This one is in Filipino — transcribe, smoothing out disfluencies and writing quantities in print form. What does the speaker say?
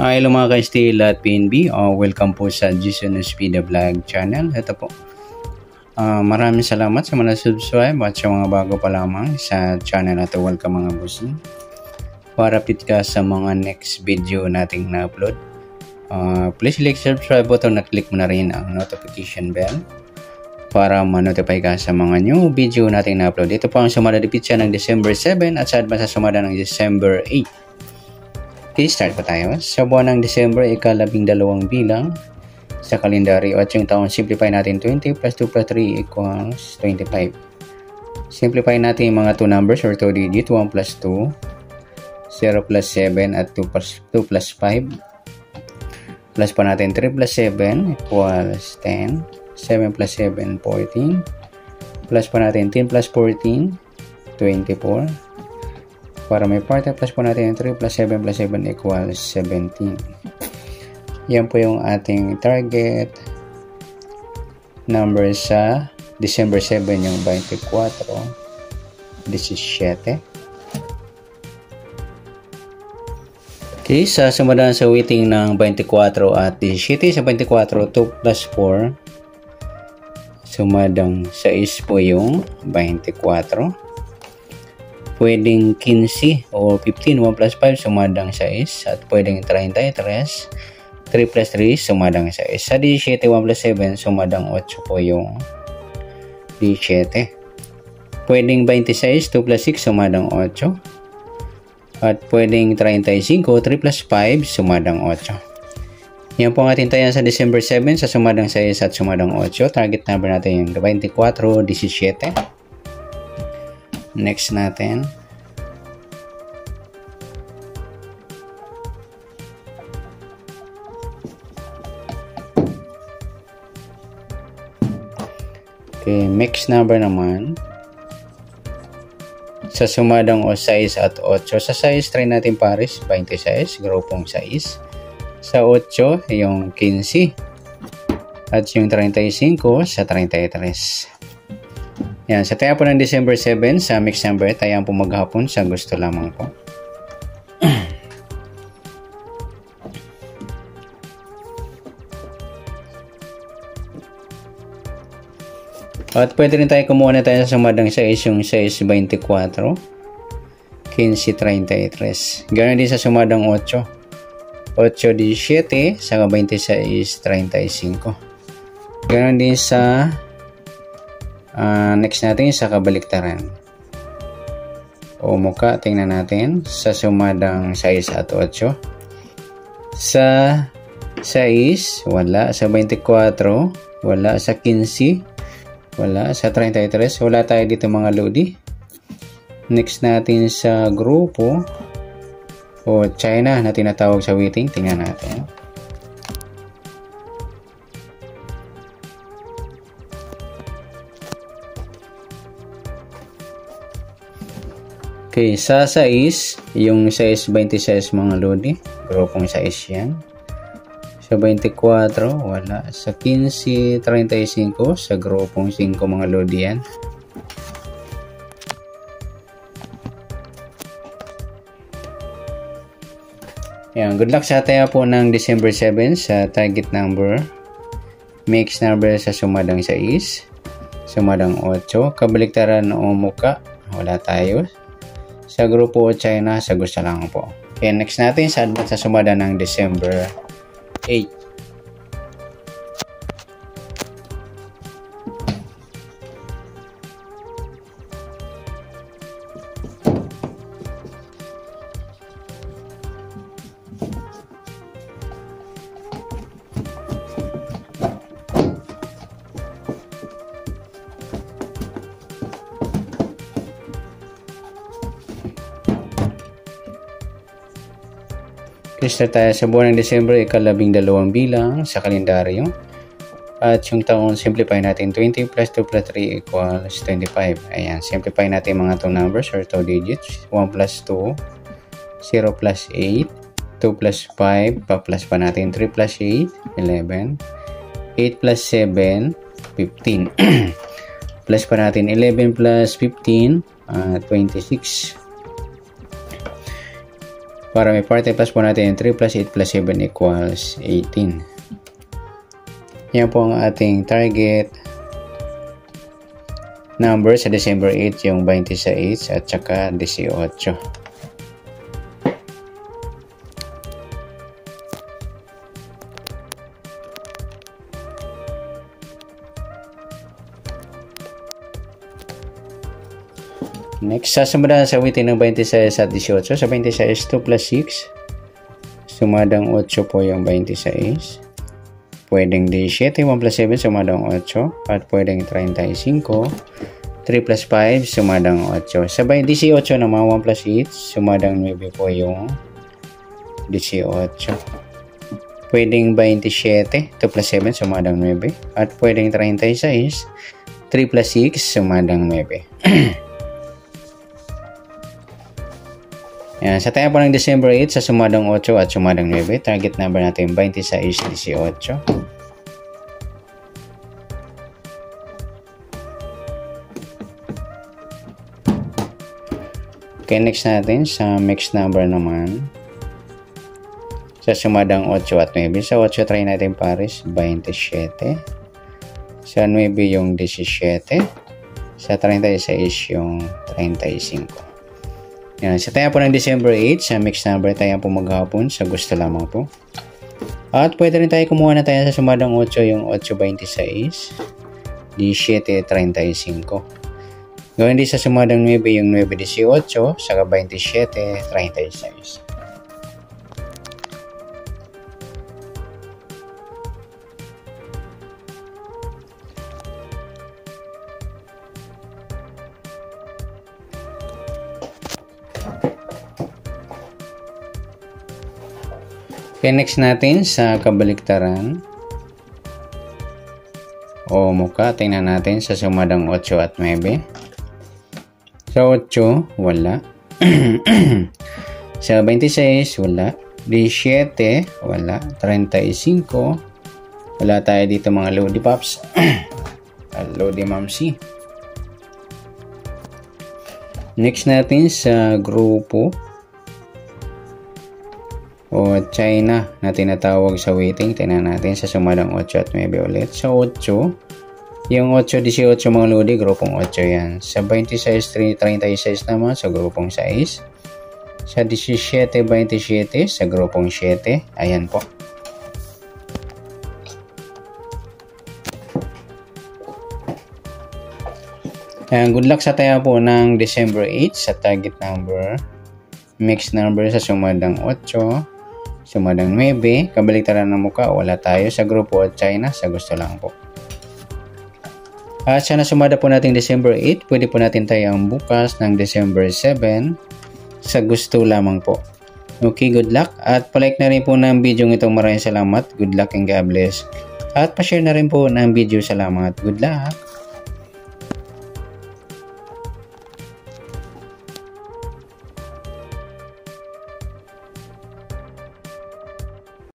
Hello mga ka-STL at PNB. Welcome po sa Jason Espida Vlog channel. Ito po. Maraming salamat sa mga subscribe at sa mga bago pa lamang sa channel na ito. Welcome mga bossing. Para update ka sa mga next video nating na-upload. Please click subscribe button at click mo na rin ang notification bell para ma-notify ka sa mga new video nating na-upload. Ito po ang sumada de pizza ng December 7 at sa advance sa sumada ng December 8. Okay, start pa tayo. Sa buwan ng December, ika-12 bilang sa kalendaryo at yung taon, simplify natin 20 plus 2 plus 3 equals 25. Simplify natin yung mga 2 numbers or 2 digit, 1 plus 2, 0 plus 7 at 2 plus 5. Plus pa natin 3 plus 7 equals 10, 7 plus 7, 14. Plus pa natin 10 plus 14, 24. Para may part, plus po natin yung 3 plus 7 plus 7 equals 17. Yan po yung ating target number sa December 7, yung 24, 17. Okay, sa sumadaan sa waiting ng 24 at 17, sa 24, 2 plus 4. Sumadang 6 po yung 24. Pwedeng 15 o 15, 1 plus 5 sumadang 6 at pwedeng 33, 3 plus 3 sumadang 6. Sa 17, 1 plus 7 sumadang 8 po yung 17. Pwedeng 26, 2 plus 6 sumadang 8 at pwedeng 35, 3 plus 5 sumadang 8. Yan po ang ating tayan sa December 7 sa sumadang 6 at sumadang 8. Target number natin yung 24, 17. Next natin. Okay, mix number naman. Sa sumadang 6 at 8. Sa 6, try natin pares, 26, grupong 6. Sa 8, yung 15. At yung 35 sa 33. Yan, sa taya po ng December 7 sa mix number, tayaan po maghapon sa gusto lamang po. At pwede rin tayo kumuha na tayo sa sumadang 6, yung 6, 24, 15, 33. Ganoon din sa sumadang 8, 8, 17, saka 26, 35. Ganoon din sa next natin sa kabaliktaran o muka, tingnan natin sa sumadang 6 at 8. Sa 6 wala, sa 24 wala, sa 15 wala, sa 33 wala tayo dito mga lodi. Next natin sa grupo o China na tinatawag sa waiting, tingnan natin. Okay, sa 6, yung 6, 26 mga lodi, grupong 6 yan. Sa 24, wala. Sa 15, 35, sa grupong 5 mga lodi yan. Yan, good luck sa taya po ng December 7 sa target number. Mix number sa sumadang 6, sumadang 8, kabaliktaran o muka, wala tayo. Sa grupo China, sa gusto lang po. Okay, next natin sa advance sa sumada ng December 8. Start tayo sa buwan ng December, ika-12 bilang sa kalendaryo. At yung taon, simplify natin 20 plus 2 plus 3 equals 25. Ayan, simplify natin mga 2 numbers or 2 digits. 1 plus 2, 0 plus 8, 2 plus 5, pa-plus pa natin 3 plus 8, 11, 8 plus 7, 15. Plus pa natin 11 plus 15, 26. Para may party plus po natin yung 3 plus 8 plus 7 equals 18. Yan po ang ating target number sa December 8, yung 26 at saka 18. Next, sasundan sa awitin ng 26 at 18. Sa 26, 2 plus 6. Sumadang 8 po yung 26. Pwedeng 17, 1 plus 7, sumadang 8. At pwedeng 35. 3 plus 5, sumadang 8. Sa 18 naman, 1 plus 8, sumadang 9 po yung 18. Pwedeng 27, 2 plus 7, sumadang 9. At pwedeng 36, 3 plus 6, sumadang 9. Yan. Sa tayo po ng December 8 sa sumadang 8 at sumadang 9, target number natin 26-18. Okay, next natin sa mixed number naman. Sa sumadang 8 at 9. Sa 8 try natin pares 27. Sa 9 yung 17. Sa 36 yung 35. Yan. Sa tayo po ng December 8, sa mixed number tayo po maghapon sa gusto lamang po. At pwede rin tayo kumuha na tayo sa sumadang 8 yung 8.26, 17.35. Gawin din sa sumadang 9 yung 9.18, saka 27.36. Okay, next natin sa kabaliktaran o muka, tingnan natin sa sumadang 8 at 9. Sa 8, wala. Sa 26, wala. 17, wala. 35, wala tayo dito mga Lodi Pops. Lodi Mamsi. Next natin sa grupo o China na tinatawag sa waiting. Tingnan natin sa sumadang 8 at 9 ulit. Sa 8, yung 8-18 mga lodi, grupong 8 yan. Sa 26-36 naman, sa grupong 6. Sa 17-27, sa grupong 7. Ayan po. Ayan, good luck sa tayo po ng December 8 sa target number. Mixed number sa sumadang 8. Sumadang 9, kabaliktaran ng muka, wala tayo. Sa grupo at China, sa gusto lang po. At sana sumada po natin December 8, pwede po natin tayo ang bukas ng December 7, sa gusto lamang po. Okay, good luck. At palike na rin po ng video ito. Maraming salamat. Good luck and God bless. At pa-share na rin po ng video. Salamat. Good luck.